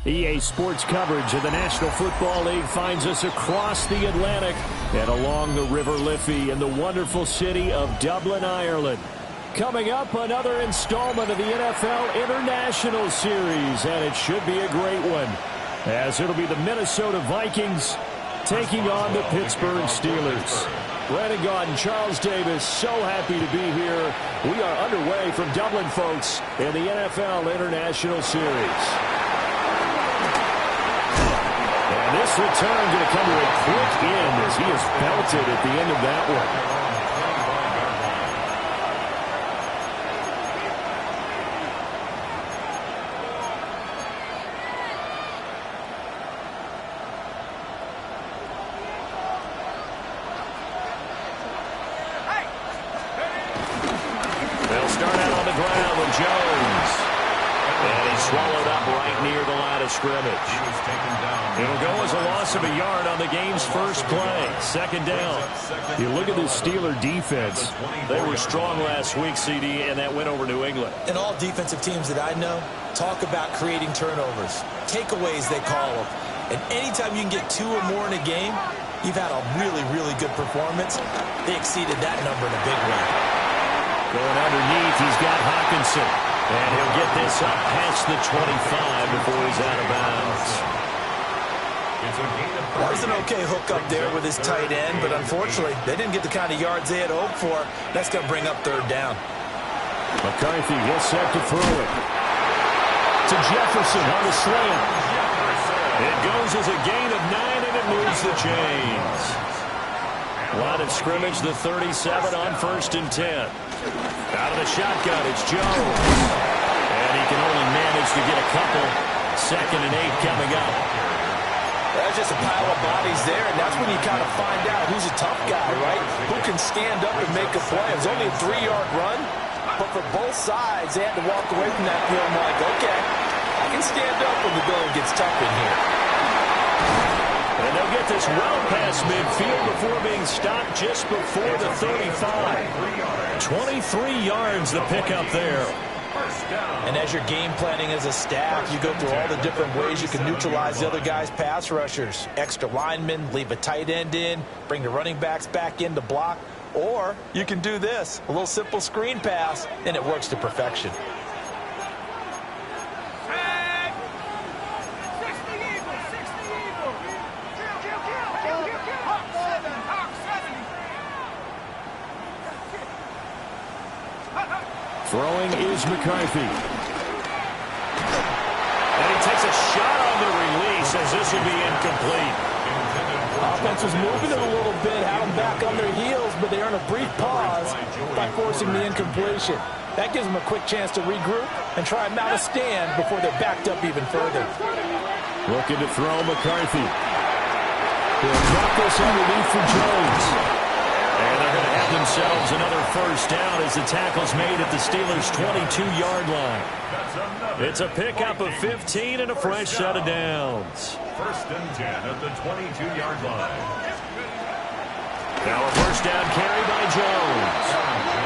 EA Sports coverage of the National Football League finds us across the Atlantic and along the River Liffey in the wonderful city of Dublin, Ireland. Coming up, another installment of the NFL International Series, and it should be a great one, as it'll be the Minnesota Vikings taking on the Pittsburgh Steelers. Brandon Gaudin, Charles Davis, so happy to be here. We are underway from Dublin, folks, in the NFL International Series. And this return going to come to a quick end as he is belted at the end of that one. They'll start out on the ground with Jones. And he's swallowed up right near the line of scrimmage. It'll go as a loss of a yard on the game's first play. Second down. You look at the Steeler defense. They were strong last week, CD, and that went over New England. And all defensive teams that I know talk about creating turnovers. Takeaways, they call them. And anytime you can get 2 or more in a game, you've had a really, really good performance. They exceeded that number in a big way. Going underneath, he's got Hockenson. And he'll get this up past the 25 before he's out of bounds. That was an okay hook up there with his tight end, but unfortunately, they didn't get the kind of yards they had hoped for. That's going to bring up third down. McCarthy gets set to throw it. To Jefferson on the slant. It goes as a gain of 9, and it moves the chains. Line of scrimmage, the 37 on 1st and 10. Out of the shotgun, it's Jones. And he can only manage to get a couple. 2nd and 8 coming up. That's just a pile of bodies there, and that's when you kind of find out who's a tough guy, right? Who can stand up and make a play. It was only a 3-yard run, but for both sides, they had to walk away from that film like, okay, I can stand up when the going gets tough in here. And they'll get this well past midfield before being stopped just before the 35. 23 yards the pickup there. And as you're game planning as a staff, you go through all the different ways you can neutralize the other guy's pass rushers. Extra linemen, leave a tight end in, bring the running backs back in to block. Or you can do this, a little simple screen pass, and it works to perfection. Throwing is McCarthy. And he takes a shot on the release as this will be incomplete. Offense was moving it a little bit, had them back on their heels, but they earn a brief pause by forcing the incompletion. That gives them a quick chance to regroup and try and mount a stand before they're backed up even further. Looking to throw McCarthy. He'll drop this underneath for Jones. And they're going to have themselves another first down as the tackle's made at the Steelers' 22-yard line. It's a pickup of 15 and a fresh set of downs. First and 10 at the 22-yard line. Now a first down carry by Jones.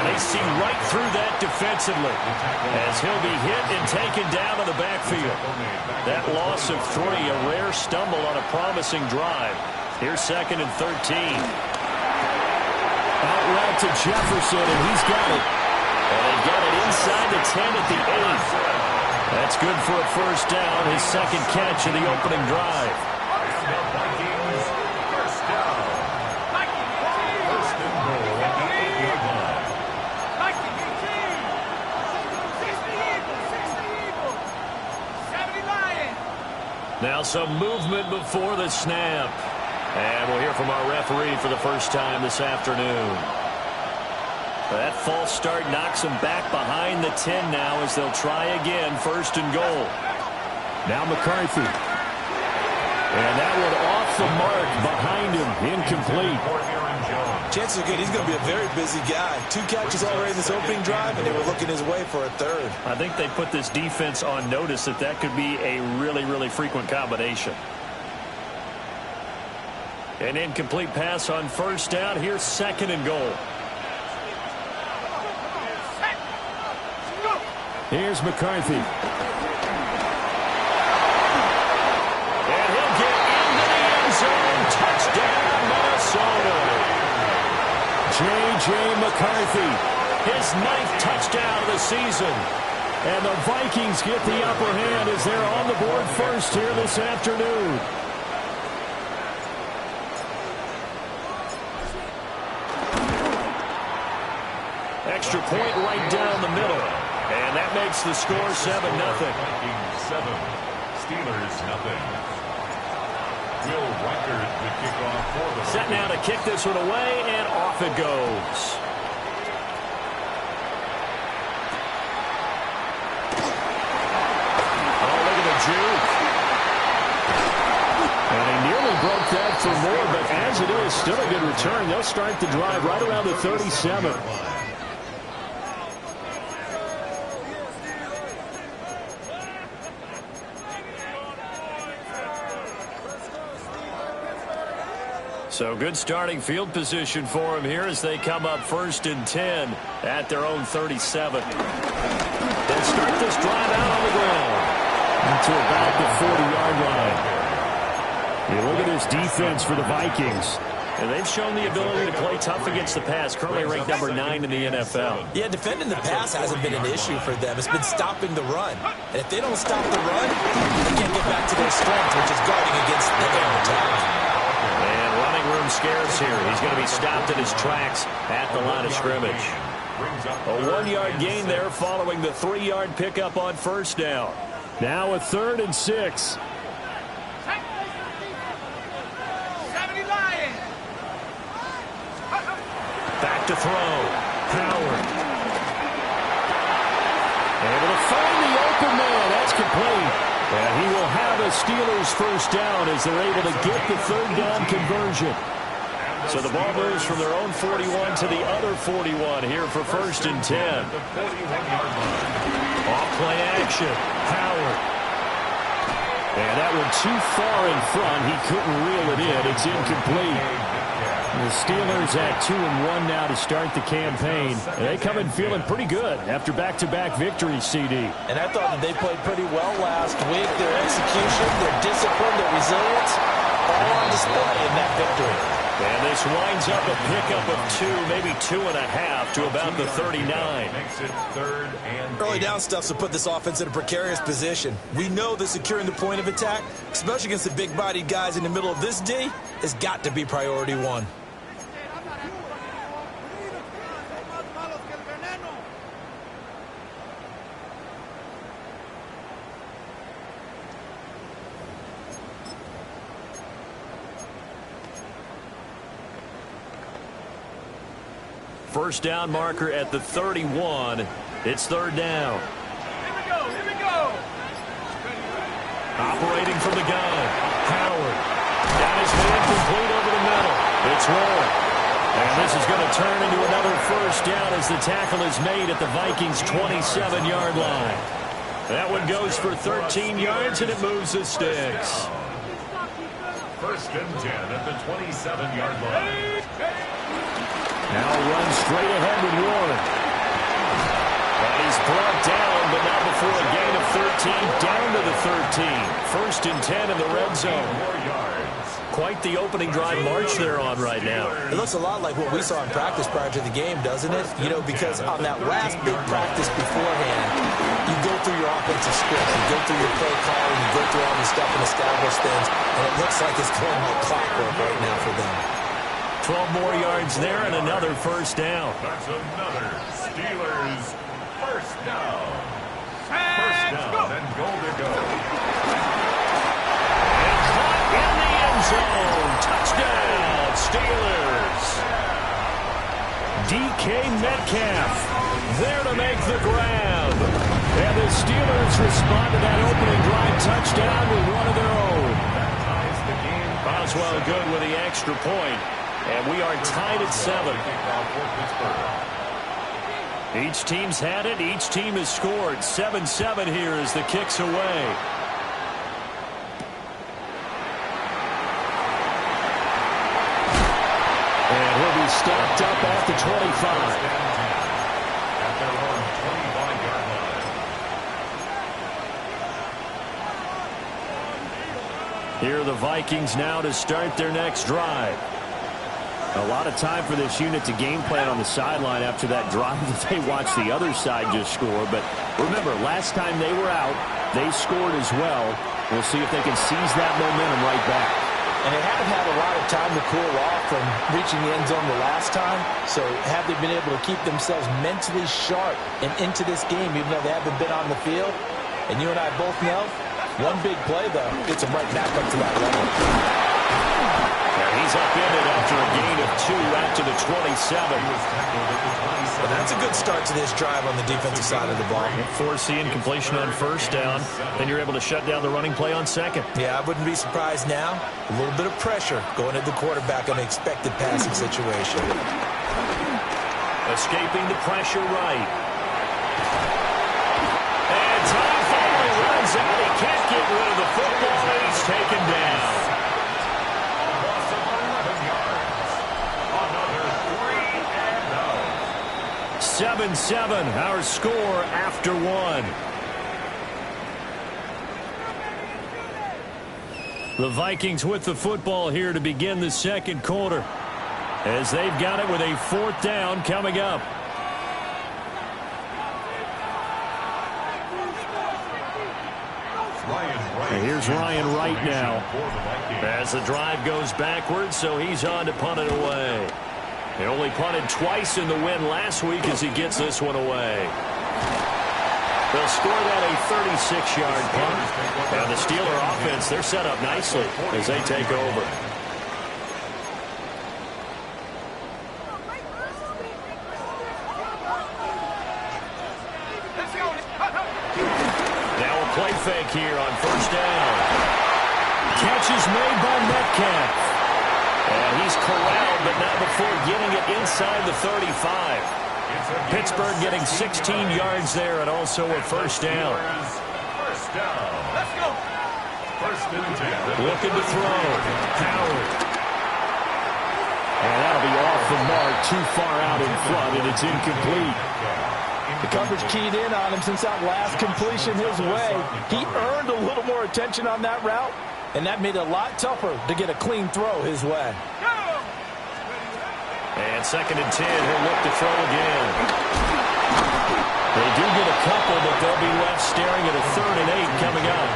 And they see right through that defensively as he'll be hit and taken down in the backfield. That loss of 3, a rare stumble on a promising drive. Here's second and 13. Out route to Jefferson, and he's got it. And they've got it inside the 10 at the 8. That's good for a first down, his second catch of the opening drive. The Vikings, first down. First and goal at the 8-yard line. Now some movement before the snap. And we'll hear from our referee for the first time this afternoon. That false start knocks them back behind the 10 now as they'll try again, first and goal. Now McCarthy. And that one off the mark behind him, incomplete. Chances are good he's going to be a very busy guy. 2 catches already in this opening drive, and they were looking his way for a third. I think they put this defense on notice that could be a really, really frequent combination. An incomplete pass on first down. Here's second and goal. Here's McCarthy. And he'll get into the end zone. Touchdown, Minnesota. J.J. McCarthy, his 9th touchdown of the season. And the Vikings get the upper hand as they're on the board first here this afternoon. Extra point right down the middle. And that makes the score 7-0. Vikings 7, Steelers 0. Will Reichard the kickoff for the Set now to kick this one away, and off it goes. Oh, look at the juke. And he nearly broke that for more, but as it is, still a good return. They'll start the drive right around the 37. So good starting field position for him here as they come up first and 10 at their own 37. They'll start this drive out on the ground into about the 40-yard line. You look at this defense for the Vikings. And they've shown the ability to play tough against the pass, currently ranked number 9 in the NFL. Yeah, defending the pass hasn't been an issue for them. It's been stopping the run. And if they don't stop the run, they can't get back to their strength, which is guarding against the attack. And running room scarce here. He's going to be stopped in his tracks at the line of scrimmage. A 1-yard gain there following the 3-yard pickup on first down. Now a 3rd and 6. Back to throw. Howard. Able to find the open man. That's complete. And he will have a Steelers first down as they're able to get the 3rd down conversion. So the ball moves from their own 41 to the other 41 here for first and 10. Off play action. Howard. And that one too far in front. He couldn't reel it in. It's incomplete. The Steelers at 2-1 now to start the campaign. And they come in feeling pretty good after back-to-back victories, CD. And I thought that they played pretty well last week. Their execution, their discipline, their resilience, all on display in that victory. And this winds up a pickup of 2, maybe 2.5 to about the 39. Makes it 3rd and 8. Early down stuff to put this offense in a precarious position. We know that securing the point of attack, especially against the big-bodied guys in the middle of this D, has got to be priority 1. First down marker at the 31. It's 3rd down. Here we go. Operating from the gun. Howard. Got his man complete over the middle. It's rolling. And And this is going to turn into another first down as the tackle is made at the Vikings' 27-yard line. That one goes for 13 yards, and it moves the sticks. First and 10 at the 27-yard line. Now run straight ahead with Warren. And he's brought down, but not before a gain of 13, down to the 13. First and 10 in the red zone. Quite the opening drive march they're on right now. It looks a lot like what we saw in practice prior to the game, doesn't it? You know, because on that last big practice beforehand, you go through your offensive script, you go through your play calling, you go through all this stuff and establish things, and it looks like it's going like clockwork right now for them. 12 more yards there and another first down. That's another Steelers first down. First down and goal to go. In the end zone. Touchdown, Steelers. DK Metcalf there to make the grab. And the Steelers respond to that opening drive touchdown with one of their own. Boswell good with the extra point. And we are tied at 7. Each team's had it. Each team has scored. 7-7 here as the kick's away. And he'll be stopped up at the 25. At their own 25-yard line. Here are the Vikings now to start their next drive. A lot of time for this unit to game plan on the sideline after that drive that they watched the other side just score. But remember, last time they were out, they scored as well. We'll see if they can seize that momentum right back. And they haven't had a lot of time to cool off from reaching the end zone the last time. So have they been able to keep themselves mentally sharp and into this game, even though they haven't been on the field? And you and I both know, one big play, though, gets them right back up to that level. He's up in it after a gain of 2 after the 27. Well, that's a good start to this drive on the defensive side of the ball. Forcing completion on first down. Then you're able to shut down the running play on second. Yeah, I wouldn't be surprised now. A little bit of pressure going at the quarterback on an expected passing situation. Escaping the pressure right. And Tom Farley runs out. He can't get rid of the football. He's taken down. 7-7, our score after 1. The Vikings with the football here to begin the second quarter, as they've got it with a 4th down coming up. And here's Ryan Wright now as the drive goes backwards, so he's on to punt it away. He only punted twice in the win last week as he gets this one away. They'll score that a 36-yard punt. And the Steeler offense, they're set up nicely as they take over. Now a play fake here on first down. Catch is made by Metcalf. And he's corralled, but not before getting it inside the 35. Pittsburgh getting 16 yards there and also a first down. First down. Let's go. First and 10. Looking to throw. Howard. And that'll be off the mark, too far out in front, and it's incomplete. The coverage keyed in on him since that last completion his way. He earned a little more attention on that route, and that made it a lot tougher to get a clean throw his way. And second and 10, he'll look to throw again. They do get a couple, but they'll be left staring at a 3rd and 8 coming up.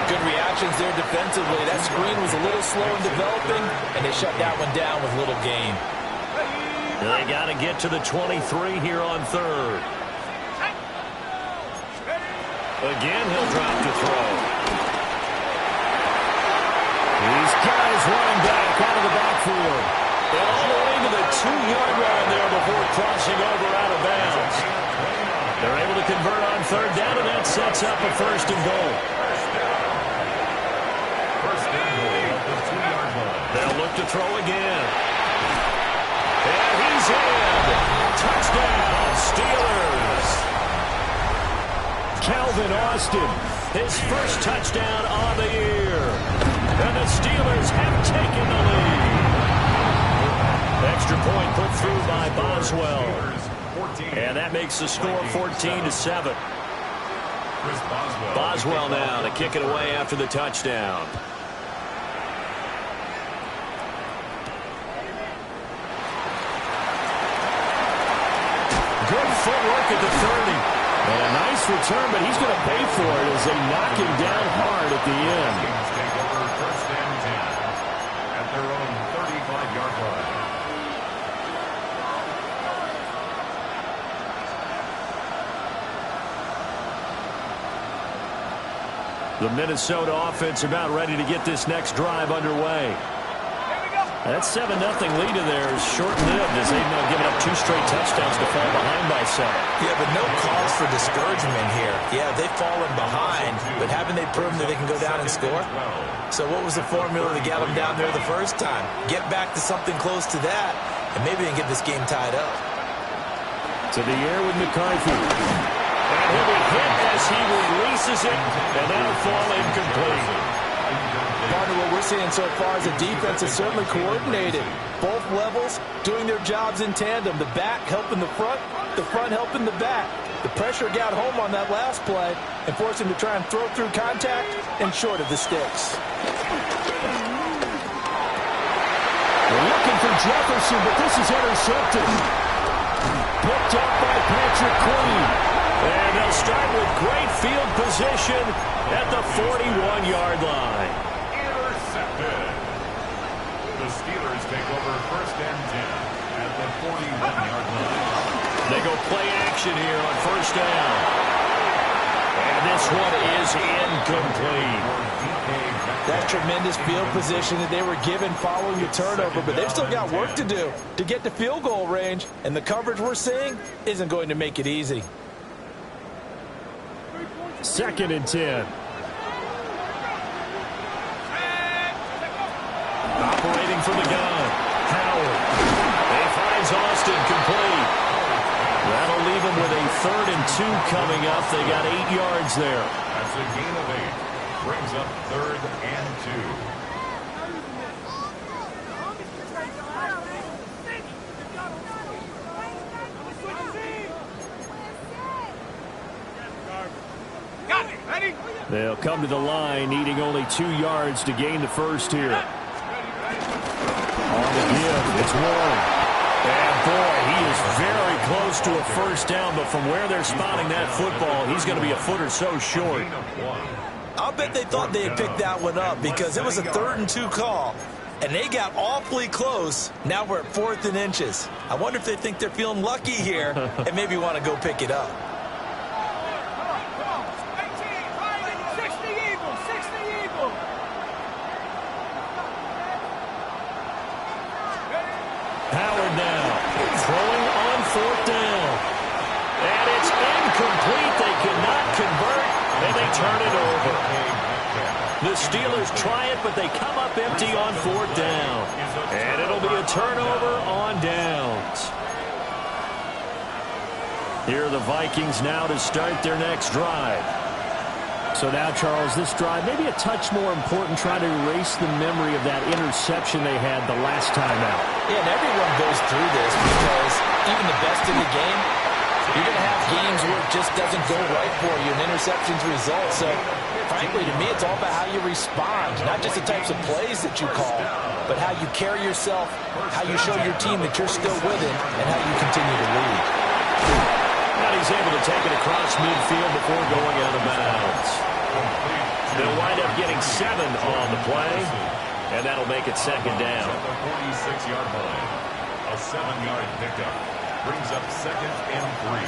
Good reactions there defensively. That screen was a little slow in developing, and they shut that one down with little gain. They got to get to the 23 here on 3rd. Again, he'll drop to throw. He's got his running back out of the backfield. And all the way to the 2-yard line there before crossing over out of bounds. They're able to convert on 3rd down, and that sets up a 1st and goal. First and goal at the 2-yard line. They'll look to throw again. And And he's in. Touchdown, Steelers. Calvin Austin, his first touchdown on the year. And the Steelers have taken the lead. Extra point put through by Boswell. And that makes the score 14-7. Boswell now to kick it away after the touchdown. Good footwork at the 30. And a nice return, but he's going to pay for it as they knock him down hard at the end. Take over first and 10 at their own 35-yard line. The Minnesota offense about ready to get this next drive underway. That 7-0 lead in there is short-lived as they've now given up 2 straight touchdowns to fall behind by 7. Yeah, but no cause for discouragement here. Yeah, they've fallen behind, but haven't they proven that they can go down and score? So what was the formula to get them down there the first time? Get back to something close to that, and maybe they can get this game tied up. To the air with McCarthy. And he'll be hit as he releases it, and that'll fall incomplete. Partner, what we're seeing so far is a defense is certainly coordinated. Both levels doing their jobs in tandem. The back helping the front helping the back. The pressure got home on that last play and forced him to try and throw through contact and short of the sticks. They're looking for Jefferson, but this is intercepted. Picked up by Patrick Queen. And they'll start with great field position at the 41-yard line. Intercepted. The Steelers take over first and 10 at the 41-yard line. They go play action here on first down. And this one is incomplete. That tremendous field position that they were given following the turnover, but they've still got work to do to get to field goal range, and the coverage we're seeing isn't going to make it easy. 2nd and 10. Operating from the gun. Howard. He finds Austin complete. That'll leave him with a 3rd and 2 coming up. They got 8 yards there. That's a gain of 8. Brings up 3rd and 2. They'll come to the line, needing only 2 yards to gain the first here. On the give, it's Warren. And boy, he is very close to a first down, but from where they're spotting that football, he's going to be a foot or so short. I'll bet they thought they had picked that one up because it was a 3rd and 2 call, and they got awfully close. Now we're at 4th and inches. I wonder if they think they're feeling lucky here and maybe want to go pick it up. Howard now throwing on 4th down. And it's incomplete. They cannot convert, and they turn it over. The Steelers try it, but they come up empty on 4th down. And it'll be a turnover on downs. Here are the Vikings now to start their next drive. So now, Charles, this drive maybe a touch more important, trying to erase the memory of that interception they had the last time out. Yeah, and everyone goes through this because even the best in the game, you're going to have games where it just doesn't go right for you, and interceptions result. So, frankly, to me, it's all about how you respond, not just the types of plays that you call, but how you carry yourself, how you show your team that you're still with it, and how you continue to lead. And he's able to take it across midfield before going out of bounds. They'll wind up getting 7 on the play, and that'll make it 2nd down. At the 46-yard line, a 7-yard pickup brings up 2nd and 3.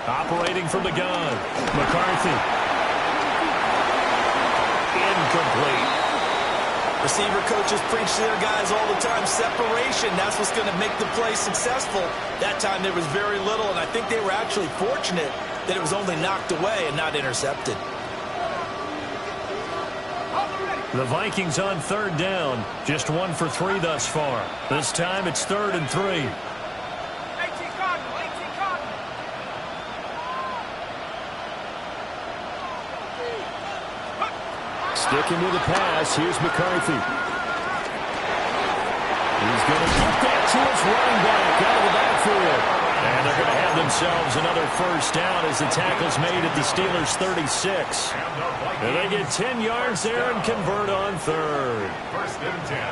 Operating from the gun, McCarthy. Incomplete. Receiver coaches preach to their guys all the time, separation. That's what's going to make the play successful. That time there was very little, and I think they were actually fortunate that it was only knocked away and not intercepted. The Vikings on third down. Just 1 for 3 thus far. This time it's 3rd and 3. 18 Cardinal, 18 Cardinal. Sticking with the pass. Here's McCarthy. He's going to get that to his running back out of the backfield. And they're going to have themselves another first down as the tackle's made at the Steelers' 36. And they get 10 yards there and convert on 3rd.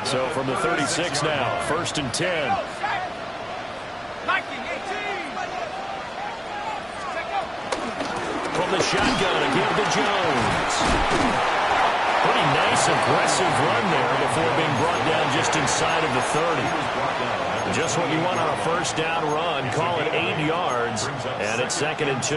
So from the 36 now, 1st and 10. 19, 18. From the shotgun again to Jones. Pretty nice, aggressive run there before being brought down just inside of the 30. Just what you want on a first down run. Call it 8 yards, and it's 2nd and 2.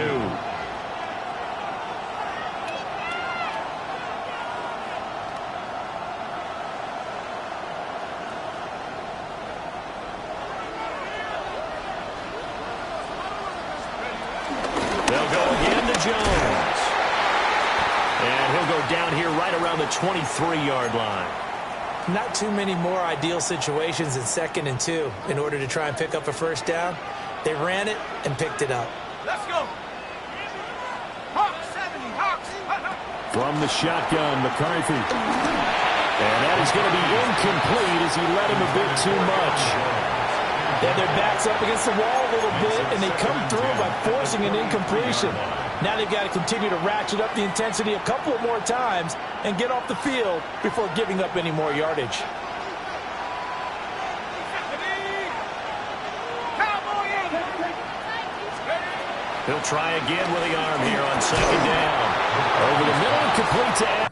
They'll go again to Jones. And he'll go down here right around the 23-yard line. Not too many more ideal situations in 2nd and 2 in order to try and pick up a first down. They ran it and picked it up. Let's go. Hawks, 70, Hawks. From the shotgun, McCarthy. And that is going to be incomplete as he led him a bit too much. They have their backs up against the wall a little bit, and they come through by forcing an incompletion. Now they've got to continue to ratchet up the intensity a couple of more times and get off the field before giving up any more yardage. He'll try again with the arm here on 2nd down. Over the middle, complete to